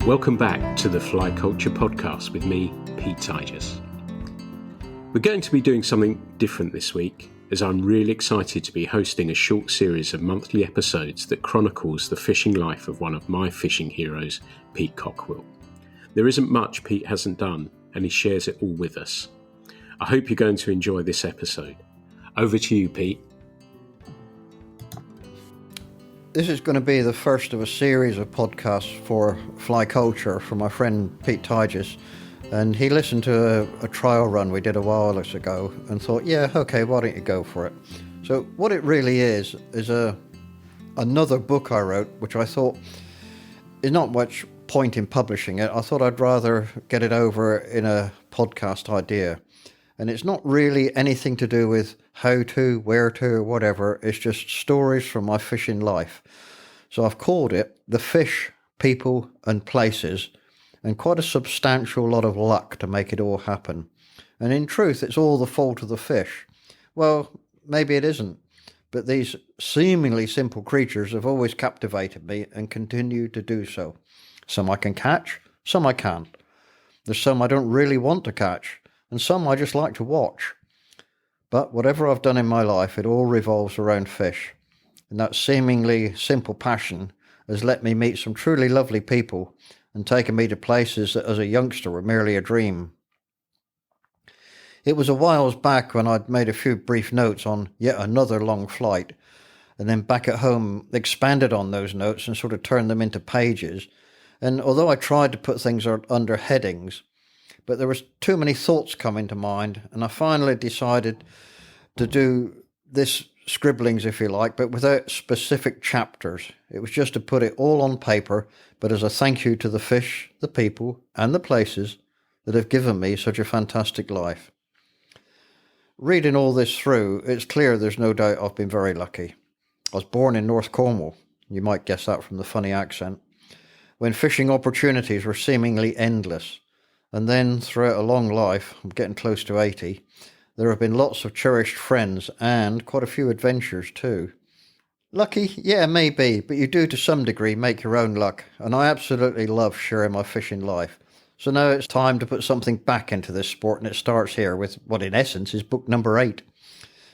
Welcome back to the Fly Culture Podcast with me, Pete Tigers. We're going to be doing something different this week, as I'm really excited to be hosting a short series of monthly episodes that chronicles the fishing life of one of my fishing heroes, Pete Cockwill. There isn't much Pete hasn't done, and he shares it all with us. I hope you're going to enjoy this episode. Over to you, Pete. This is going to be the first of a series of podcasts for Fly Culture from my friend Pete Tigers, and he listened to a trial run we did a while ago and thought, yeah, okay, why don't you go for it? So what it really is another book I wrote, which I thought is not much point in publishing it. I thought I'd rather get it over in a podcast idea. And it's not really anything to do with how to, where to, or whatever. It's just stories from my fishing life. So I've called it The Fish, People and Places, and quite a substantial lot of luck to make it all happen. And in truth, it's all the fault of the fish. Well, maybe it isn't. But these seemingly simple creatures have always captivated me and continue to do so. Some I can catch, some I can't. There's some I don't really want to catch, and some I just like to watch. But whatever I've done in my life, it all revolves around fish. And that seemingly simple passion has let me meet some truly lovely people and taken me to places that as a youngster were merely a dream. It was a whiles back when I'd made a few brief notes on yet another long flight, and then back at home expanded on those notes and sort of turned them into pages. And although I tried to put things under headings, but there was too many thoughts coming to mind, and I finally decided to do this scribblings, if you like, but without specific chapters. It was just to put it all on paper, but as a thank you to the fish, the people, and the places that have given me such a fantastic life. Reading all this through, it's clear there's no doubt I've been very lucky. I was born in North Cornwall, you might guess that from the funny accent, when fishing opportunities were seemingly endless. And then throughout a long life, I'm getting close to 80, there have been lots of cherished friends and quite a few adventures too. Lucky? Yeah, maybe, but you do to some degree make your own luck, and I absolutely love sharing my fishing life. So now it's time to put something back into this sport, and it starts here with what in essence is book number 8.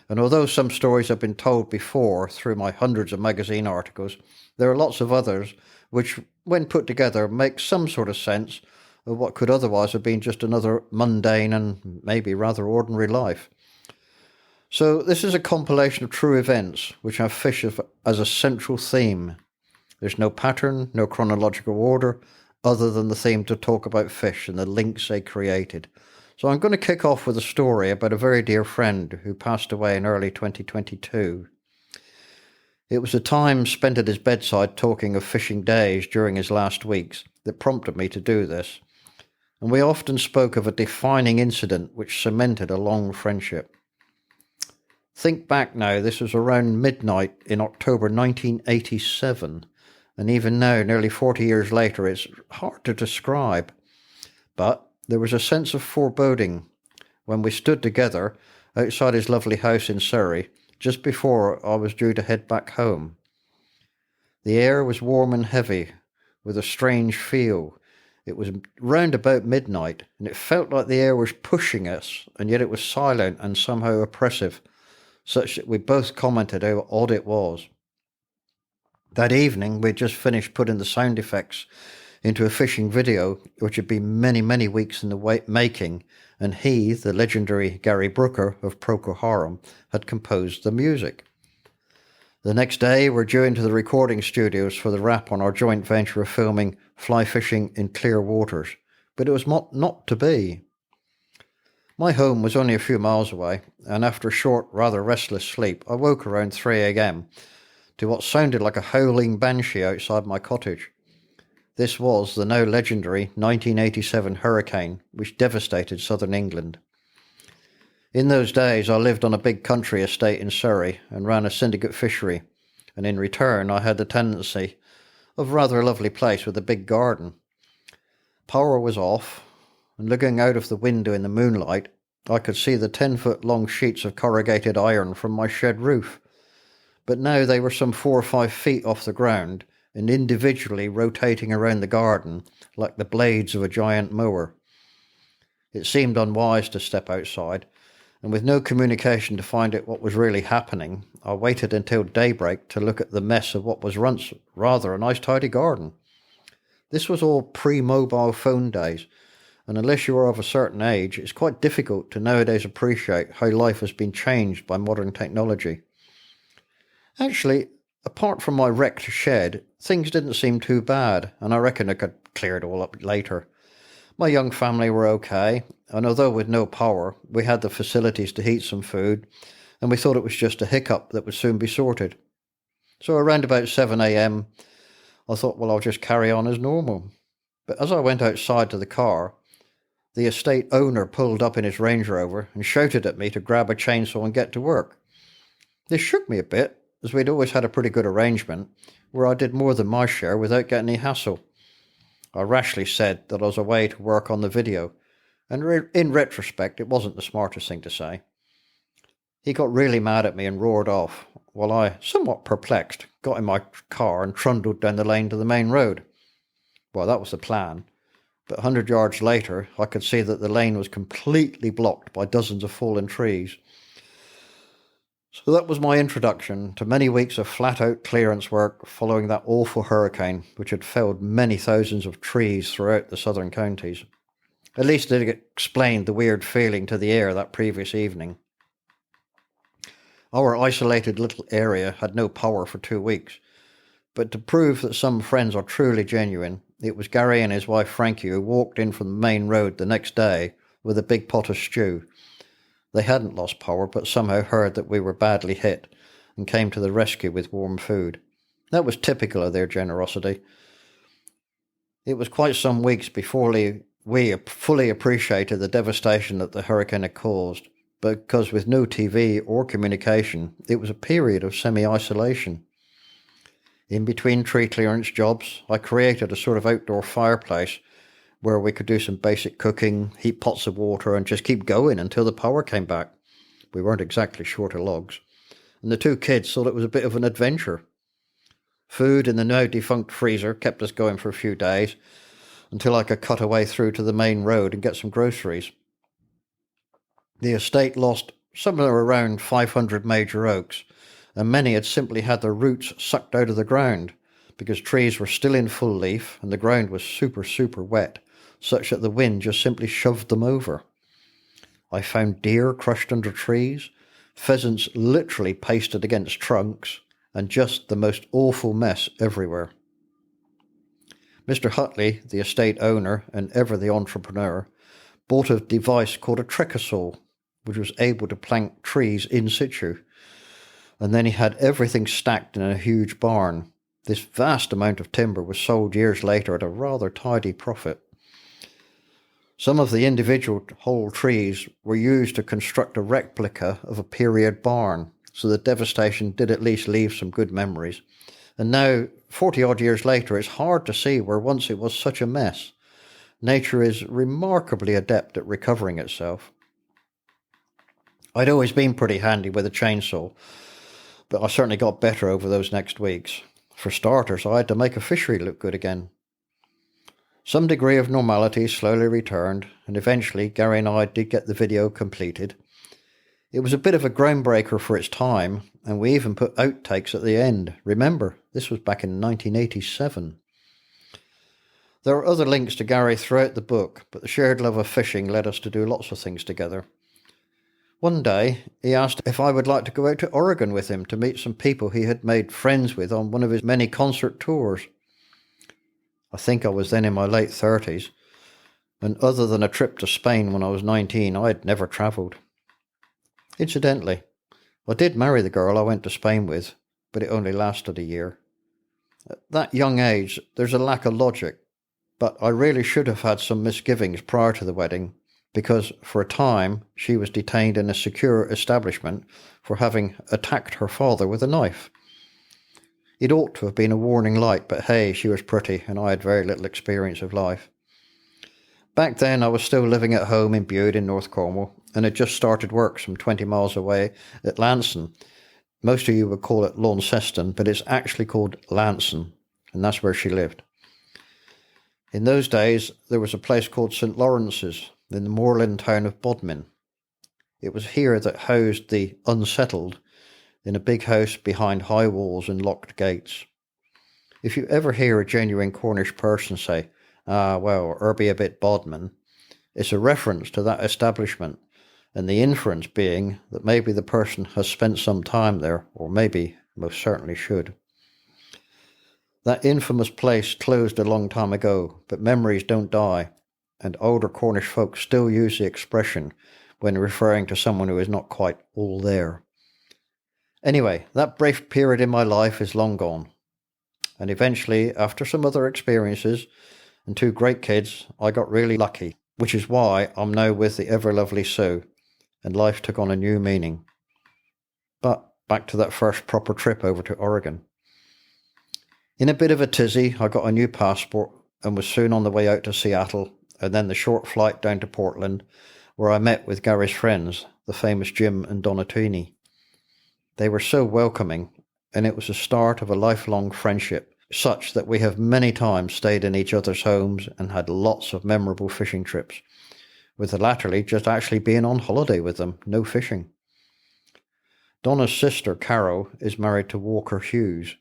And although some stories have been told before through my hundreds of magazine articles, there are lots of others which, when put together, make some sort of sense of what could otherwise have been just another mundane and maybe rather ordinary life. So this is a compilation of true events which have fish as a central theme. There's no pattern, no chronological order, other than the theme to talk about fish and the links they created. So I'm going to kick off with a story about a very dear friend who passed away in early 2022. It was a time spent at his bedside talking of fishing days during his last weeks that prompted me to do this. And we often spoke of a defining incident which cemented a long friendship. Think back now, this was around midnight in October 1987, and even now, nearly 40 years later, it's hard to describe. But there was a sense of foreboding when we stood together outside his lovely house in Surrey, just before I was due to head back home. The air was warm and heavy, with a strange feel. It was round about midnight, and it felt like the air was pushing us, and yet it was silent and somehow oppressive, such that we both commented how odd it was. That evening, we'd just finished putting the sound effects into a fishing video, which had been many, many weeks in the making, and he, the legendary Gary Brooker of Procol Harum, had composed the music. The next day, we're due into the recording studios for the wrap on our joint venture of filming fly fishing in clear waters, but it was not to be. My home was only a few miles away, and after a short, rather restless sleep, I woke around 3 a.m. to what sounded like a howling banshee outside my cottage. This was the now legendary 1987 hurricane, which devastated southern England. In those days, I lived on a big country estate in Surrey and ran a syndicate fishery, and in return I had the tenancy of a rather lovely place with a big garden. Power was off, and looking out of the window in the moonlight, I could see the 10-foot-long sheets of corrugated iron from my shed roof. But now they were some 4 or 5 feet off the ground, and individually rotating around the garden like the blades of a giant mower. It seemed unwise to step outside, and with no communication to find out what was really happening, I waited until daybreak to look at the mess of what was once rather a nice tidy garden. This was all pre-mobile phone days, and unless you are of a certain age, it's quite difficult to nowadays appreciate how life has been changed by modern technology. Actually, apart from my wrecked shed, things didn't seem too bad, and I reckon I could clear it all up later. My young family were okay, and although with no power, we had the facilities to heat some food, and we thought it was just a hiccup that would soon be sorted. So around about 7 a.m, I thought, well, I'll just carry on as normal. But as I went outside to the car, the estate owner pulled up in his Range Rover and shouted at me to grab a chainsaw and get to work. This shook me a bit, as we'd always had a pretty good arrangement, where I did more than my share without getting any hassle. I rashly said that I was away to work on the video, and in retrospect it wasn't the smartest thing to say. He got really mad at me and roared off, while I, somewhat perplexed, got in my car and trundled down the lane to the main road. Well, that was the plan, but 100 yards later I could see that the lane was completely blocked by dozens of fallen trees. So that was my introduction to many weeks of flat-out clearance work following that awful hurricane, which had felled many thousands of trees throughout the southern counties. At least it explained the weird feeling to the air that previous evening. Our isolated little area had no power for 2 weeks, but to prove that some friends are truly genuine, it was Gary and his wife Frankie who walked in from the main road the next day with a big pot of stew. They hadn't lost power, but somehow heard that we were badly hit and came to the rescue with warm food. That was typical of their generosity. It was quite some weeks before we fully appreciated the devastation that the hurricane had caused, because with no TV or communication, it was a period of semi-isolation. In between tree clearance jobs, I created a sort of outdoor fireplace where we could do some basic cooking, heat pots of water, and just keep going until the power came back. We weren't exactly short of logs, and the 2 kids thought it was a bit of an adventure. Food in the now-defunct freezer kept us going for a few days, until I could cut a way through to the main road and get some groceries. The estate lost somewhere around 500 major oaks, and many had simply had their roots sucked out of the ground, because trees were still in full leaf and the ground was super wet, such that the wind just simply shoved them over. I found deer crushed under trees, pheasants literally pasted against trunks, and just the most awful mess everywhere. Mr. Hutley, the estate owner and ever the entrepreneur, bought a device called a trecasaw, which was able to plank trees in situ, and then he had everything stacked in a huge barn. This vast amount of timber was sold years later at a rather tidy profit. Some of the individual whole trees were used to construct a replica of a period barn, so the devastation did at least leave some good memories. And now, 40-odd years later, it's hard to see where once it was such a mess. Nature is remarkably adept at recovering itself. I'd always been pretty handy with a chainsaw, but I certainly got better over those next weeks. For starters, I had to make a fishery look good again. Some degree of normality slowly returned, and eventually Gary and I did get the video completed. It was a bit of a groundbreaker for its time, and we even put outtakes at the end. Remember, this was back in 1987. There are other links to Gary throughout the book, but the shared love of fishing led us to do lots of things together. One day, he asked if I would like to go out to Oregon with him to meet some people he had made friends with on one of his many concert tours. I think I was then in my late 30s, and other than a trip to Spain when I was 19, I had never travelled. Incidentally, I did marry the girl I went to Spain with, but it only lasted a year. At that young age, there's a lack of logic, but I really should have had some misgivings prior to the wedding, because for a time she was detained in a secure establishment for having attacked her father with a knife. It ought to have been a warning light, but hey, she was pretty and I had very little experience of life. Back then I was still living at home in Bude in North Cornwall, and had just started work some 20 miles away at Lanson. Most of you would call it Launceston, but it's actually called Lanson. and that's where she lived. In those days, there was a place called St. Lawrence's in the moorland town of Bodmin. It was here that housed the unsettled in a big house behind high walls and locked gates. If you ever hear a genuine Cornish person say, well, her be a bit Bodmin, it's a reference to that establishment, and the inference being that maybe the person has spent some time there, or maybe most certainly should. That infamous place closed a long time ago, but memories don't die, and older Cornish folk still use the expression when referring to someone who is not quite all there. Anyway, that brief period in my life is long gone, and eventually, after some other experiences and 2 great kids, I got really lucky, which is why I'm now with the ever-lovely Sue, and life took on a new meaning. But back to that first proper trip over to Oregon. In a bit of a tizzy, I got a new passport and was soon on the way out to Seattle, and then the short flight down to Portland, where I met with Gary's friends, the famous Jim and Donatini. They were so welcoming, and it was the start of a lifelong friendship, such that we have many times stayed in each other's homes and had lots of memorable fishing trips, with the latterly just actually being on holiday with them, no fishing. Donna's sister, Carol, is married to Walker Hughes,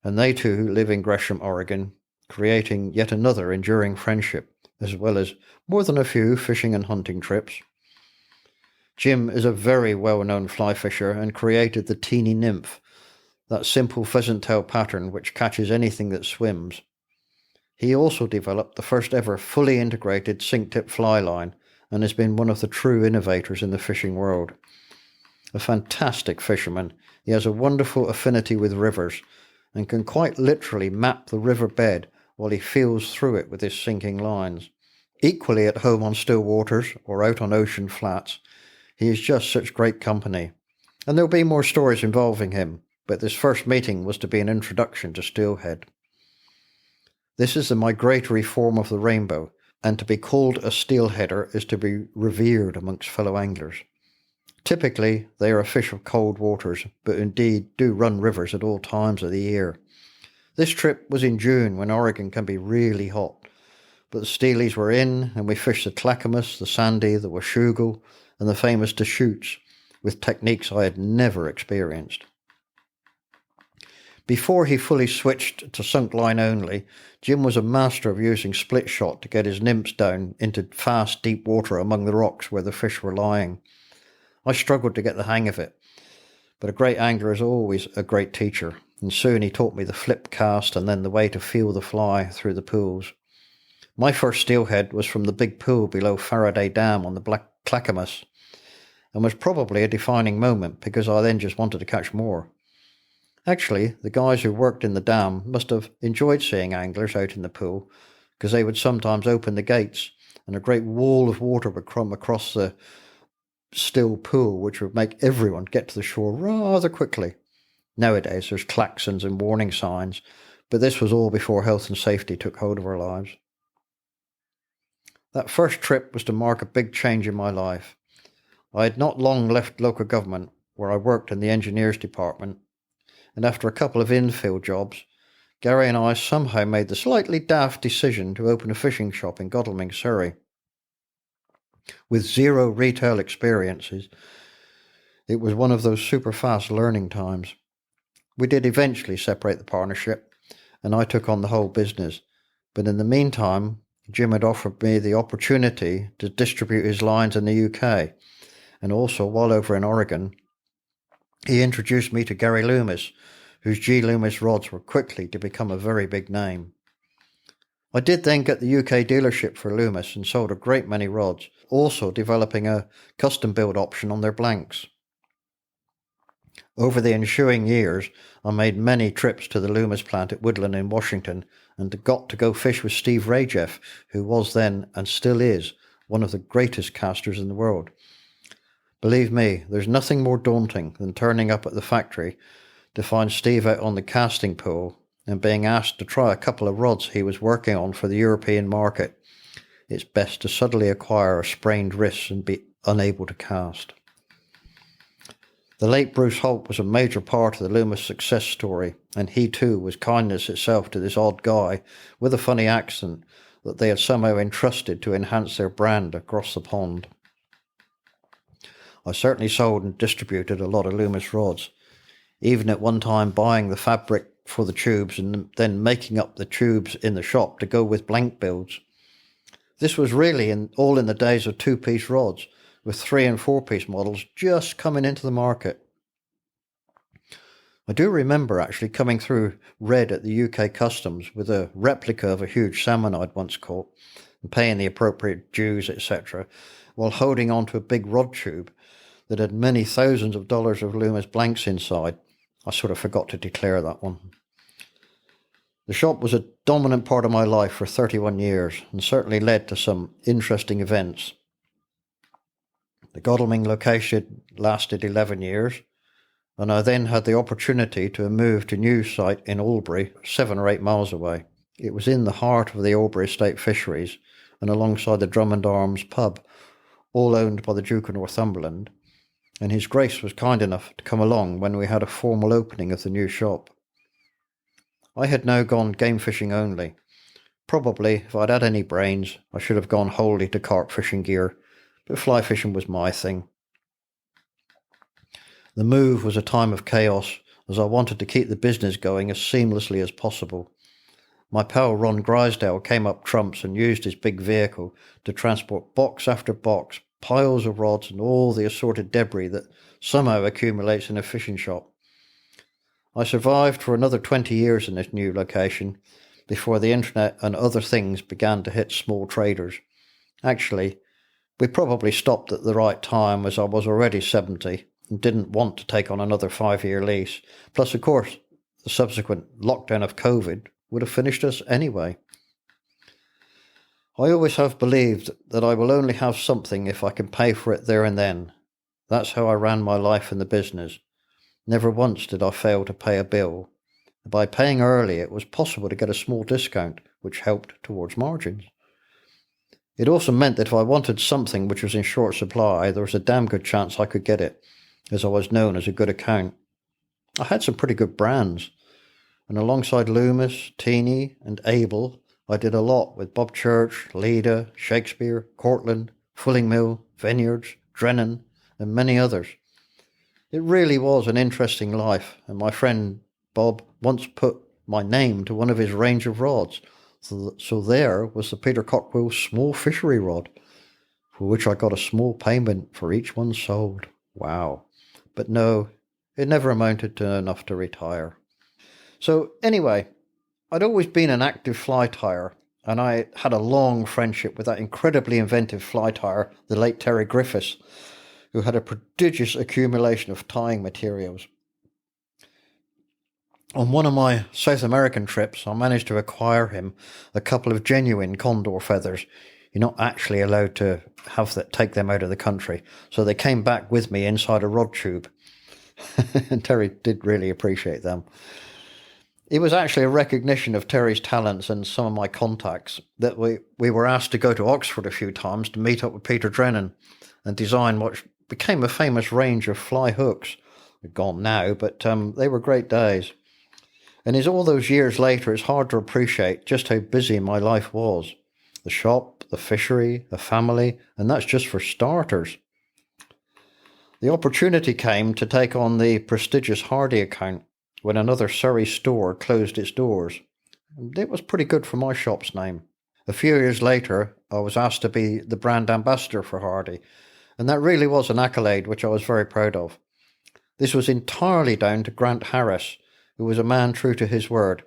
and they too live in Gresham, Oregon, creating yet another enduring friendship, as well as more than a few fishing and hunting trips. Jim is a very well-known fly fisher and created the teeny nymph, that simple pheasant-tail pattern which catches anything that swims. He also developed the first ever fully integrated sink-tip fly line and has been one of the true innovators in the fishing world. A fantastic fisherman, he has a wonderful affinity with rivers and can quite literally map the river bed while he feels through it with his sinking lines. Equally at home on still waters or out on ocean flats, he is just such great company. And there'll be more stories involving him, but this first meeting was to be an introduction to steelhead. This is the migratory form of the rainbow, and to be called a steelheader is to be revered amongst fellow anglers. Typically, they are a fish of cold waters, but indeed do run rivers at all times of the year. This trip was in June, when Oregon can be really hot, but the steelies were in, and we fished the Clackamas, the Sandy, the Washougal, and the famous Deschutes, with techniques I had never experienced. Before he fully switched to sunk line only, Jim was a master of using split shot to get his nymphs down into fast, deep water among the rocks where the fish were lying. I struggled to get the hang of it, but a great angler is always a great teacher, and soon he taught me the flip cast and then the way to feel the fly through the pools. My first steelhead was from the big pool below Faraday Dam on the Black Clackamas, and was probably a defining moment because I then just wanted to catch more. Actually, the guys who worked in the dam must have enjoyed seeing anglers out in the pool, because they would sometimes open the gates and a great wall of water would come across the still pool, which would make everyone get to the shore rather quickly. Nowadays there's klaxons and warning signs, but this was all before health and safety took hold of our lives. That first trip was to mark a big change in my life. I had not long left local government, where I worked in the engineers department, and after a couple of infill jobs, Gary and I somehow made the slightly daft decision to open a fishing shop in Godalming, Surrey. With 0 retail experiences, it was one of those super fast learning times. We did eventually separate the partnership, and I took on the whole business, but in the meantime, Jim had offered me the opportunity to distribute his lines in the UK, and also, while over in Oregon, he introduced me to Gary Loomis, whose G. Loomis rods were quickly to become a very big name. I did then get the UK dealership for Loomis and sold a great many rods, also developing a custom-build option on their blanks. Over the ensuing years, I made many trips to the Loomis plant at Woodland in Washington and got to go fish with Steve Rajeff, who was then, and still is, one of the greatest casters in the world. Believe me, there's nothing more daunting than turning up at the factory to find Steve out on the casting pool and being asked to try a couple of rods he was working on for the European market. It's best to suddenly acquire a sprained wrist and be unable to cast. The late Bruce Holt was a major part of the Loomis success story, and he too was kindness itself to this odd guy with a funny accent that they had somehow entrusted to enhance their brand across the pond. I certainly sold and distributed a lot of Loomis rods, even at one time buying the fabric for the tubes and then making up the tubes in the shop to go with blank builds. This was really all in the days of two-piece rods, with 3- and 4-piece models just coming into the market. I do remember actually coming through red at the UK Customs with a replica of a huge salmon I'd once caught and paying the appropriate dues, etc., while holding onto a big rod tube that had many thousands of dollars of Loomis blanks inside. I sort of forgot to declare that one. The shop was a dominant part of my life for 31 years and certainly led to some interesting events. The Godalming location lasted 11 years, and I then had the opportunity to move to a new site in Albury, 7 or 8 miles away. It was in the heart of the Albury Estate Fisheries and alongside the Drummond Arms pub, all owned by the Duke of Northumberland, and His Grace was kind enough to come along when we had a formal opening of the new shop. I had now gone game fishing only. Probably, if I'd had any brains, I should have gone wholly to carp fishing gear, but fly fishing was my thing. The move was a time of chaos, as I wanted to keep the business going as seamlessly as possible. My pal Ron Grisdale came up trumps and used his big vehicle to transport box after box, piles of rods and all the assorted debris that somehow accumulates in a fishing shop. I survived for another 20 years in this new location before the internet and other things began to hit small traders. Actually, we probably stopped at the right time, as I was already 70 and didn't want to take on another 5-year lease. Plus, of course, the subsequent lockdown of COVID would have finished us anyway. I always have believed that I will only have something if I can pay for it there and then. That's how I ran my life in the business. Never once did I fail to pay a bill. By paying early, it was possible to get a small discount, which helped towards margins. It also meant that if I wanted something which was in short supply, there was a damn good chance I could get it, as I was known as a good account. I had some pretty good brands, and alongside Loomis, Teeny and Abel, I did a lot with Bob Church, Leda, Shakespeare, Cortland, Fulling Mill, Vineyards, Drennan, and many others. It really was an interesting life, and my friend Bob once put my name to one of his range of rods, so there was the Peter Cockwill small fishery rod, for which I got a small payment for each one sold. Wow. But no, it never amounted to enough to retire. So anyway, I'd always been an active fly tyer, and I had a long friendship with that incredibly inventive fly tyer, the late Terry Griffiths, who had a prodigious accumulation of tying materials. On one of my South American trips, I managed to acquire him a couple of genuine condor feathers. You're not actually allowed to take them out of the country, so they came back with me inside a rod tube. And Terry did really appreciate them. It was actually a recognition of Terry's talents and some of my contacts that we were asked to go to Oxford a few times to meet up with Peter Drennan and design what became a famous range of fly hooks. They're gone now, but they were great days. And as all those years later, it's hard to appreciate just how busy my life was. The shop, the fishery, the family, and that's just for starters. The opportunity came to take on the prestigious Hardy account when another Surrey store closed its doors. It was pretty good for my shop's name. A few years later, I was asked to be the brand ambassador for Hardy, and that really was an accolade which I was very proud of. This was entirely down to Grant Harris, who was a man true to his word.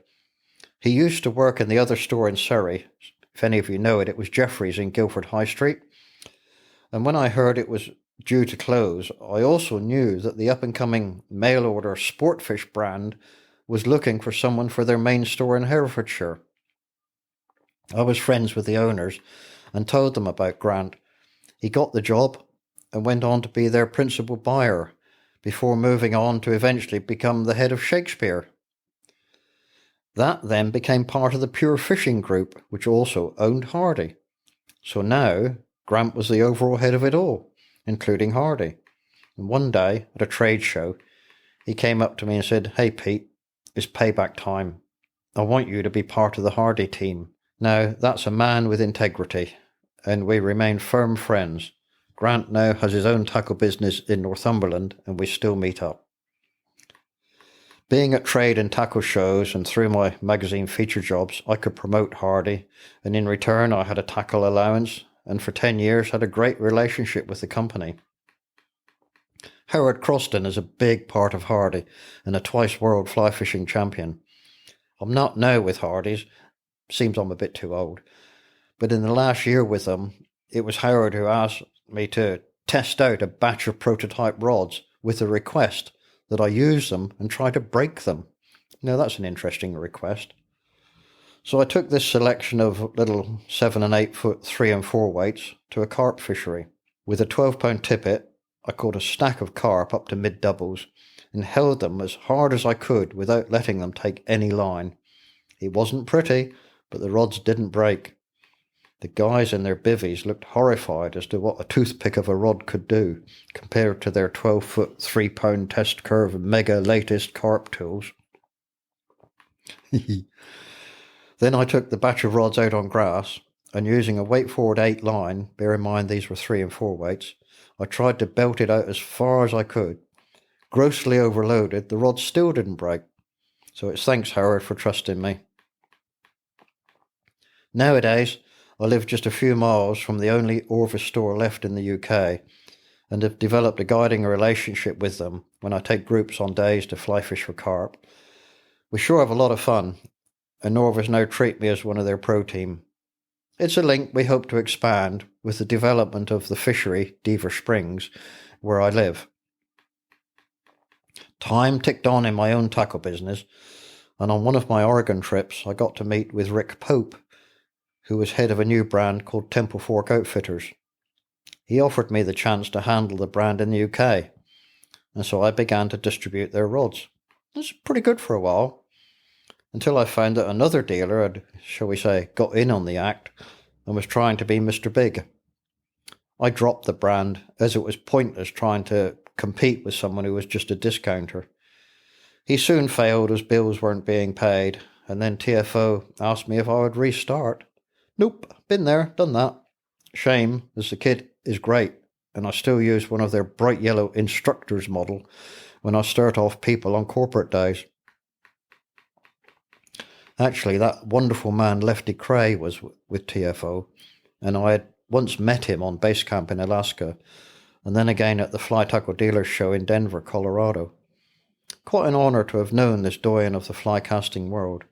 He used to work in the other store in Surrey. If any of you know it, it was Jeffrey's in Guildford High Street. And when I heard it was due to close, I also knew that the up-and-coming mail-order Sportfish brand was looking for someone for their main store in Herefordshire. I was friends with the owners and told them about Grant. He got the job and went on to be their principal buyer, before moving on to eventually become the head of Shakespeare. That then became part of the Pure Fishing Group, which also owned Hardy. So now Grant was the overall head of it all, including Hardy. And one day, at a trade show, he came up to me and said, "Hey Pete, it's payback time. I want you to be part of the Hardy team." Now, that's a man with integrity, and we remain firm friends. Grant now has his own tackle business in Northumberland, and we still meet up. Being at trade and tackle shows and through my magazine feature jobs, I could promote Hardy, and in return I had a tackle allowance, and for 10 years had a great relationship with the company. Howard Croston is a big part of Hardy and a twice world fly fishing champion. I'm not now with Hardy's, seems I'm a bit too old, but in the last year with them, it was Howard who asked me to test out a batch of prototype rods with the request that I use them and try to break them. Now that's an interesting request. So I took this selection of little 7 and 8 foot 3 and 4 weights to a carp fishery. With a 12-pound tippet, I caught a stack of carp up to mid-doubles and held them as hard as I could without letting them take any line. It wasn't pretty, but the rods didn't break. The guys in their bivvies looked horrified as to what a toothpick of a rod could do compared to their 12-foot 3-pound test curve mega latest carp tools. Then I took the batch of rods out on grass and using a weight forward 8 line, bear in mind these were 3 and 4 weights, I tried to belt it out as far as I could. Grossly overloaded, the rod still didn't break. So it's thanks, Howard, for trusting me. Nowadays, I live just a few miles from the only Orvis store left in the UK and have developed a guiding relationship with them when I take groups on days to fly fish for carp. We sure have a lot of fun, and Orvis now treat me as one of their pro team. It's a link we hope to expand with the development of the fishery, Deaver Springs, where I live. Time ticked on in my own tackle business, and on one of my Oregon trips I got to meet with Rick Pope, who was head of a new brand called Temple Fork Outfitters. He offered me the chance to handle the brand in the UK, and so I began to distribute their rods. It was pretty good for a while, until I found that another dealer had, shall we say, got in on the act and was trying to be Mr. Big. I dropped the brand as it was pointless trying to compete with someone who was just a discounter. He soon failed as bills weren't being paid, and then TFO asked me if I would restart. Nope, been there, done that. Shame, as the kit is great, and I still use one of their bright yellow instructors model when I start off people on corporate days. Actually, that wonderful man Lefty Cray was with TFO, and I had once met him on base camp in Alaska, and then again at the Fly Tackle Dealers Show in Denver, Colorado. Quite an honour to have known this doyen of the fly casting world.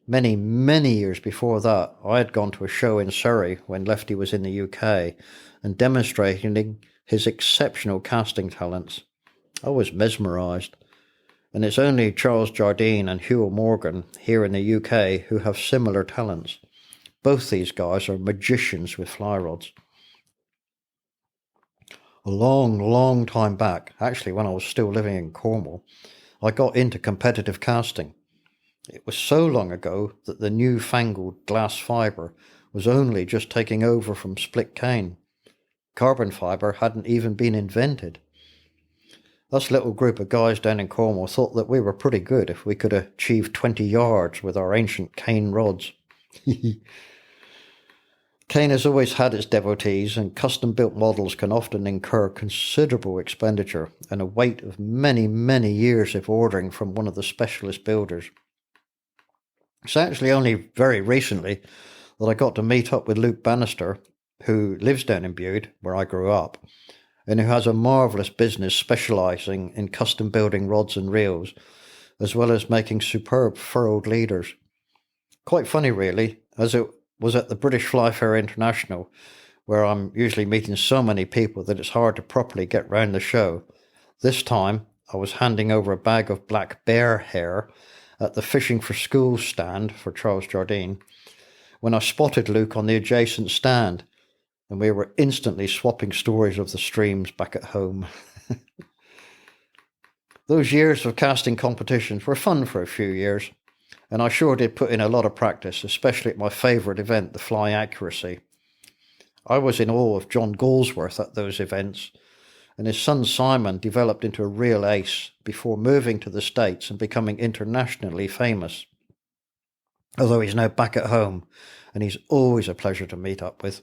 Many, many years before that, I had gone to a show in Surrey when Lefty was in the UK and demonstrating his exceptional casting talents. I was mesmerised. And it's only Charles Jardine and Hugh Morgan here in the UK who have similar talents. Both these guys are magicians with fly rods. A long, long time back, actually when I was still living in Cornwall, I got into competitive casting. It was so long ago that the newfangled glass fibre was only just taking over from split cane. Carbon fibre hadn't even been invented. Us little group of guys down in Cornwall thought that we were pretty good if we could achieve 20 yards with our ancient cane rods. Cane has always had its devotees, and custom-built models can often incur considerable expenditure and a wait of many, many years if ordering from one of the specialist builders. It's actually only very recently that I got to meet up with Luke Bannister, who lives down in Bude, where I grew up, and who has a marvellous business specialising in custom building rods and reels, as well as making superb furled leaders. Quite funny really, as it was at the British Fly Fair International, where I'm usually meeting so many people that it's hard to properly get round the show. This time I was handing over a bag of black bear hair at the Fishing for Schools stand for Charles Jardine, when I spotted Luke on the adjacent stand, and we were instantly swapping stories of the streams back at home. Those years of casting competitions were fun for a few years, and I sure did put in a lot of practice, especially at my favourite event, the Fly Accuracy. I was in awe of John Galsworth at those events, and his son Simon developed into a real ace before moving to the States and becoming internationally famous. Although he's now back at home, and he's always a pleasure to meet up with.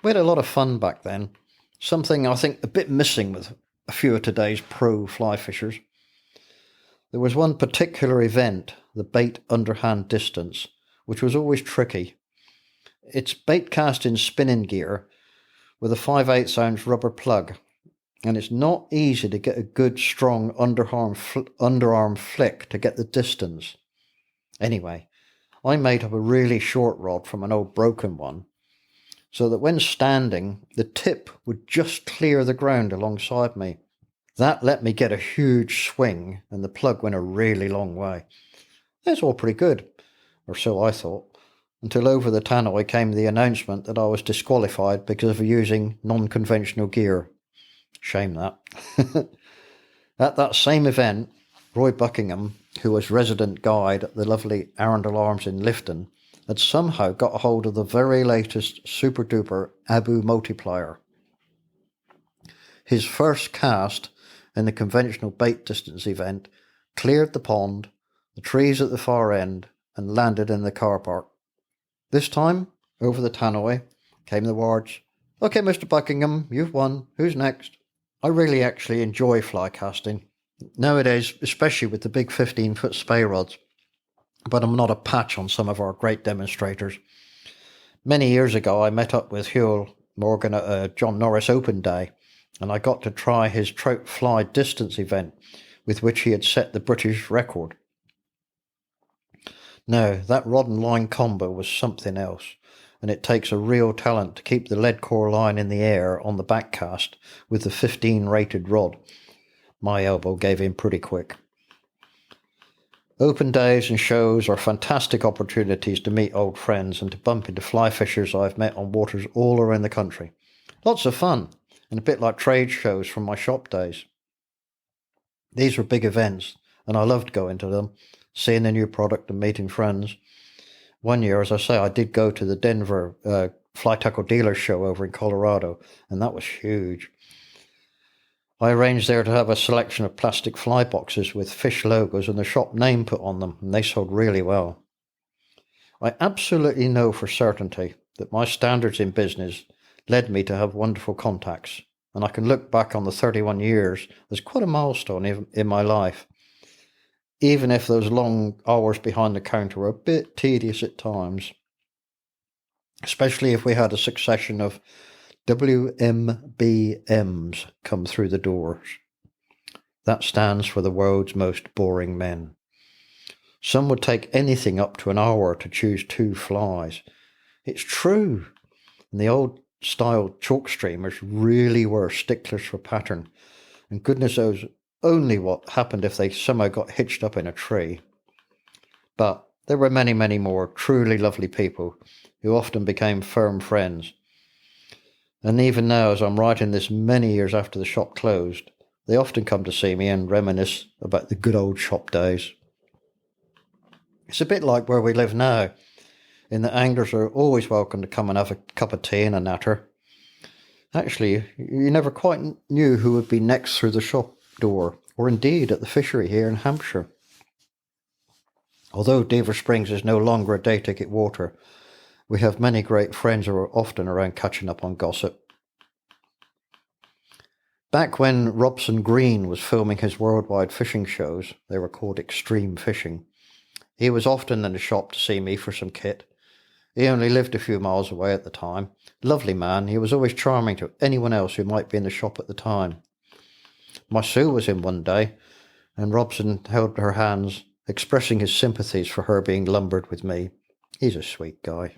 We had a lot of fun back then, something I think a bit missing with a few of today's pro fly fishers. There was one particular event, the bait underhand distance, which was always tricky. It's bait cast in spinning gear with a 5/8 ounce rubber plug, and it's not easy to get a good strong underarm flick to get the distance. Anyway, I made up a really short rod from an old broken one, so that when standing, the tip would just clear the ground alongside me. That let me get a huge swing, and the plug went a really long way. It's all pretty good, or so I thought, until over the tannoy came the announcement that I was disqualified because of using non-conventional gear. Shame that. At that same event, Roy Buckingham, who was resident guide at the lovely Arundel Arms in Lifton, had somehow got a hold of the very latest super-duper Abu multiplier. His first cast in the conventional bait distance event cleared the pond, the trees at the far end, and landed in the car park. This time, over the tannoy, came the words, "Okay, Mr. Buckingham, you've won. Who's next?" I really actually enjoy fly casting. Nowadays, especially with the big 15-foot spey rods, but I'm not a patch on some of our great demonstrators. Many years ago, I met up with Huel Morgan at a John Norris Open Day, and I got to try his trout fly distance event, with which he had set the British record. No, that rod and line combo was something else, and it takes a real talent to keep the lead core line in the air on the back cast with the 15 rated rod. My elbow gave in pretty quick. Open days and shows are fantastic opportunities to meet old friends and to bump into fly fishers I've met on waters all around the country. Lots of fun, and a bit like trade shows from my shop days. These were big events, and I loved going to them, seeing the new product and meeting friends. One year, as I say, I did go to the Denver Fly Tackle Dealers Show over in Colorado, and that was huge. I arranged there to have a selection of plastic fly boxes with fish logos and the shop name put on them, and they sold really well. I absolutely know for certainty that my standards in business led me to have wonderful contacts, and I can look back on the 31 years as quite a milestone in my life, even if those long hours behind the counter were a bit tedious at times, especially if we had a succession of WMBMs come through the doors. That stands for the world's most boring men. Some would take anything up to an hour to choose 2 flies. It's true. And the old-style chalk streamers really were sticklers for pattern, and goodness knows only what happened if they somehow got hitched up in a tree. But there were many, many more truly lovely people who often became firm friends. And even now, as I'm writing this many years after the shop closed, they often come to see me and reminisce about the good old shop days. It's a bit like where we live now, in that anglers are always welcome to come and have a cup of tea and a natter. Actually, you never quite knew who would be next through the shop door, or indeed at the fishery here in Hampshire. Although Deaver Springs is no longer a day ticket water, we have many great friends who are often around catching up on gossip. Back when Robson Green was filming his worldwide fishing shows, they were called Extreme Fishing, he was often in the shop to see me for some kit. He only lived a few miles away at the time. Lovely man, he was always charming to anyone else who might be in the shop at the time. My Sue was in one day, and Robson held her hands, expressing his sympathies for her being lumbered with me. He's a sweet guy.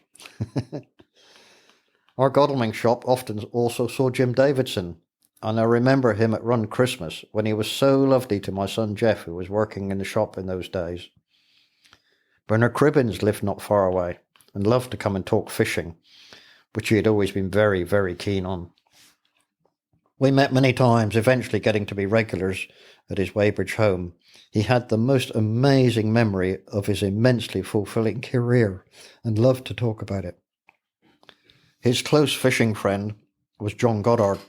Our Godalming shop often also saw Jim Davidson, and I remember him at Run Christmas when he was so lovely to my son Jeff, who was working in the shop in those days. Bernard Cribbins lived not far away and loved to come and talk fishing, which he had always been very, very keen on. We met many times, eventually getting to be regulars at his Weybridge home. He had the most amazing memory of his immensely fulfilling career and loved to talk about it. His close fishing friend was John Goddard,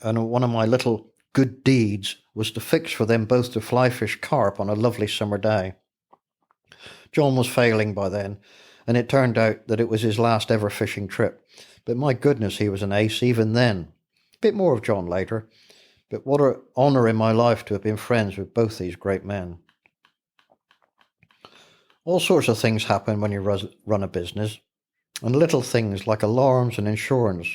and one of my little good deeds was to fix for them both to fly fish carp on a lovely summer day. John was failing by then, and it turned out that it was his last ever fishing trip. But my goodness, he was an ace even then. A bit more of John later, but what an honour in my life to have been friends with both these great men. All sorts of things happen when you run a business, and little things like alarms and insurance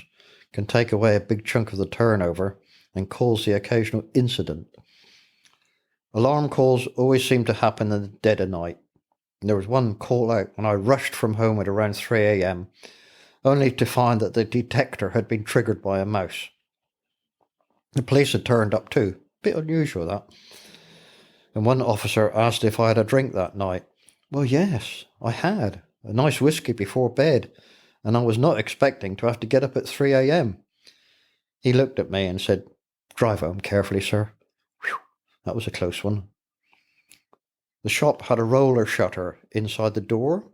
can take away a big chunk of the turnover and cause the occasional incident. Alarm calls always seem to happen in the dead of night. There was one call out when I rushed from home at around 3 a.m, only to find that the detector had been triggered by a mouse. The police had turned up too. Bit unusual, that. And one officer asked if I had a drink that night. Well, yes, I had. A nice whiskey before bed, and I was not expecting to have to get up at 3 a.m. He looked at me and said, "Drive home carefully, sir." Whew, that was a close one. The shop had a roller shutter inside the door,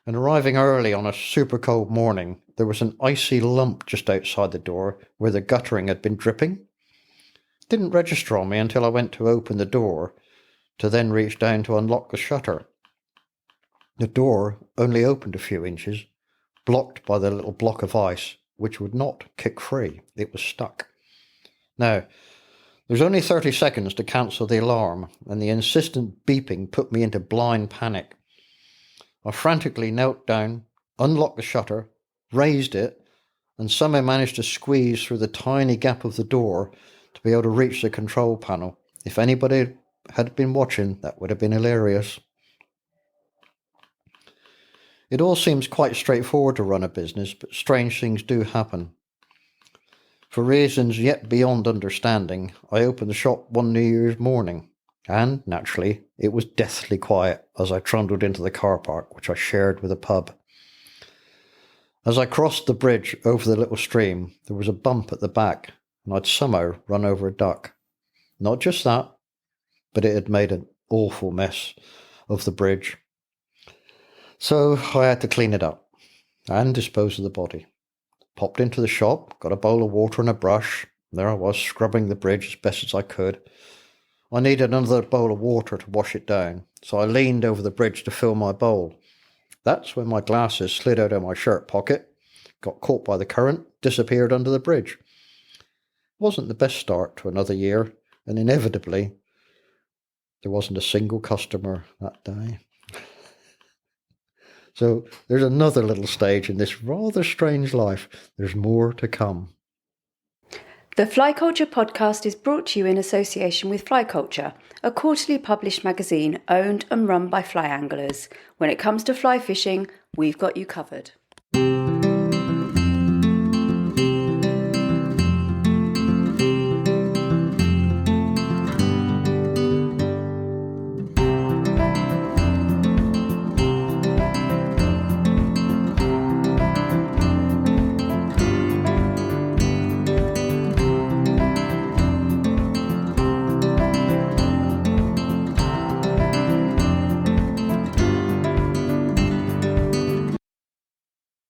and arriving early on a super cold morning, there was an icy lump just outside the door where the guttering had been dripping. It didn't register on me until I went to open the door to then reach down to unlock the shutter. The door only opened a few inches, blocked by the little block of ice, which would not kick free. It was stuck. Now, there's only 30 seconds to cancel the alarm, and the insistent beeping put me into blind panic. I frantically knelt down, unlocked the shutter, raised it, and somehow managed to squeeze through the tiny gap of the door to be able to reach the control panel. If anybody had been watching, that would have been hilarious. It all seems quite straightforward to run a business, but strange things do happen. For reasons yet beyond understanding, I opened the shop one New Year's morning, and, naturally, it was deathly quiet as I trundled into the car park, which I shared with a pub. As I crossed the bridge over the little stream, there was a bump at the back, and I'd somehow run over a duck. Not just that, but it had made an awful mess of the bridge. So I had to clean it up and dispose of the body. Popped into the shop, got a bowl of water and a brush. There I was, scrubbing the bridge as best as I could. I needed another bowl of water to wash it down, so I leaned over the bridge to fill my bowl. That's when my glasses slid out of my shirt pocket, got caught by the current, disappeared under the bridge. It wasn't the best start to another year, and inevitably, there wasn't a single customer that day. So there's another little stage in this rather strange life. There's more to come. The Fly Culture podcast is brought to you in association with Fly Culture, a quarterly published magazine owned and run by fly anglers. When it comes to fly fishing, we've got you covered.